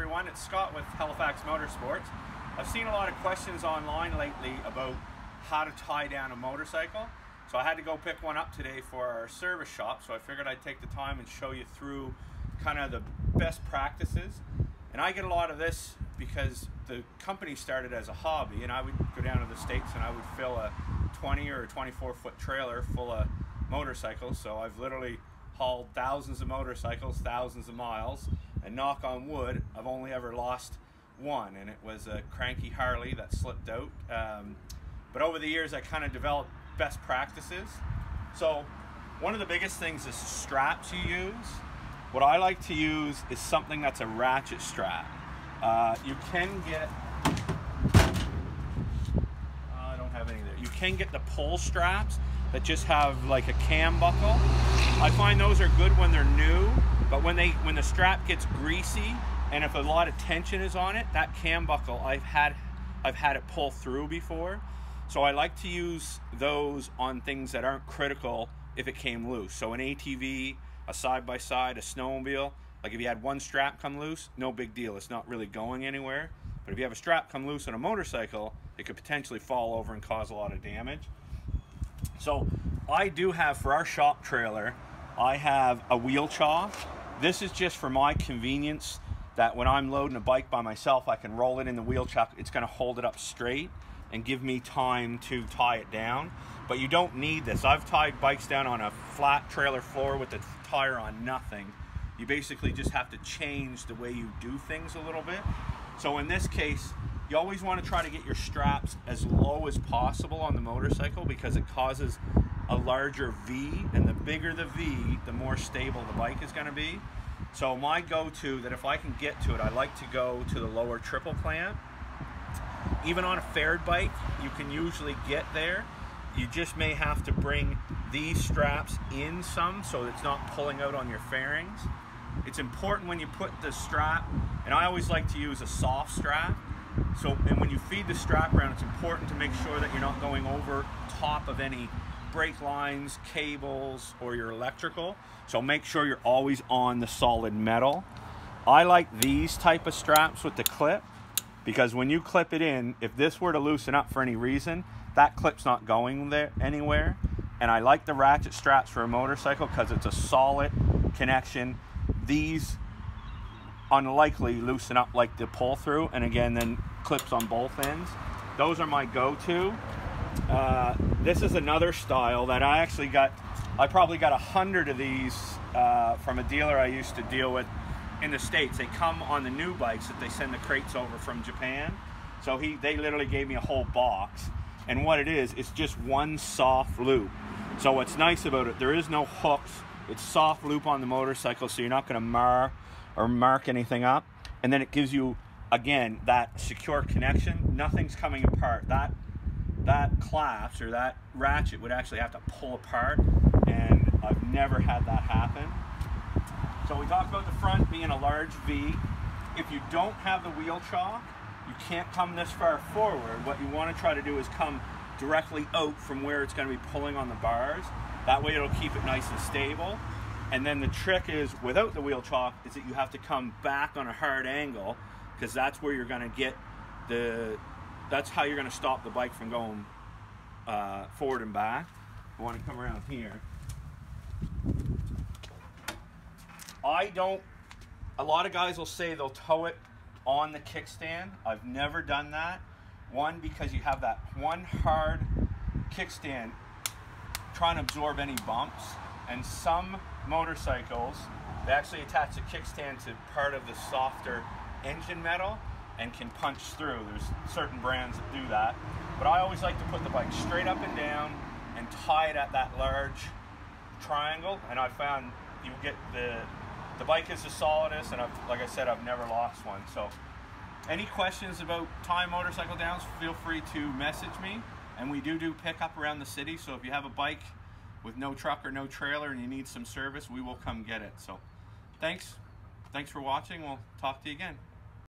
everyone, it's Scott with HFX Motorsports. I've seen a lot of questions online lately about how to tie down a motorcycle. So I had to go pick one up today for our service shop, so I figured I'd take the time and show you through kind of the best practices. And I get a lot of this because the company started as a hobby, and I would go down to the States and I would fill a 20 or 24 foot trailer full of motorcycles. So I've literally hauled thousands of motorcycles, thousands of miles, and knock on wood, I've only ever lost one, and it was a cranky Harley that slipped out. But over the years I kind of developed best practices. So one of the biggest things is straps you use. What I like to use is something that's a ratchet strap. You can get, I don't have any there. You can get the pull straps that just have like a cam buckle. I find those are good when they're new, but when the strap gets greasy and if a lot of tension is on it, that cam buckle, I've had it pull through before. So I like to use those on things that aren't critical if it came loose. So an ATV, a side-by-side, a snowmobile, like if you had one strap come loose, no big deal, it's not really going anywhere. But if you have a strap come loose on a motorcycle, it could potentially fall over and cause a lot of damage. So I do have, for our shop trailer, I have a wheel chock. This is just for my convenience, that when I'm loading a bike by myself, I can roll it in the wheel chock. It's gonna hold it up straight and give me time to tie it down. But you don't need this. I've tied bikes down on a flat trailer floor with the tire on nothing. You basically just have to change the way you do things a little bit. So in this case, you always want to try to get your straps as low as possible on the motorcycle because it causes a larger V, and the bigger the V, the more stable the bike is going to be. So my go-to, that if I can get to it, I like to go to the lower triple clamp. Even on a faired bike, you can usually get there. You just may have to bring these straps in some so it's not pulling out on your fairings. It's important when you put the strap, and I always like to use a soft strap. So, and when you feed the strap around, it's important to make sure that you're not going over top of any brake lines, cables, or your electrical. So make sure you're always on the solid metal. I like these type of straps with the clip, because when you clip it in, if this were to loosen up for any reason, that clip's not going there anywhere. And I like the ratchet straps for a motorcycle because it's a solid connection. These unlikely loosen up like the pull through, and again then clips on both ends. Those are my go-to. This is another style that I actually got. I probably got 100 of these from a dealer I used to deal with in the States. They come on the new bikes that they send the crates over from Japan. So they literally gave me a whole box, and what it is, it's just one soft loop. So what's nice about it, there is no hooks. It's soft loop on the motorcycle, so you're not going to mar or mark anything up. And then it gives you, again, that secure connection. Nothing's coming apart. That clasp or that ratchet would actually have to pull apart, and I've never had that happen. So we talked about the front being a large V. If you don't have the wheel chock, you can't come this far forward. What you want to try to do is come directly out from where it's going to be pulling on the bars. That way it'll keep it nice and stable. And then the trick is, without the wheel chock, is that you have to come back on a hard angle, because that's where you're going to get that's how you're going to stop the bike from going forward and back. I want to come around here. A lot of guys will say they'll tow it on the kickstand. I've never done that. One, because you have that one hard kickstand trying to absorb any bumps, and some motorcycles, they actually attach the kickstand to part of the softer engine metal and can punch through. There's certain brands that do that, but I always like to put the bike straight up and down and tie it at that large triangle, and I found you get the bike is the solidest, and like I said, I've never lost one. So any questions about tying motorcycle downs, feel free to message me. And we do pickup around the city, so if you have a bike with no truck or no trailer and you need some service, we will come get it. So thanks for watching. We'll talk to you again.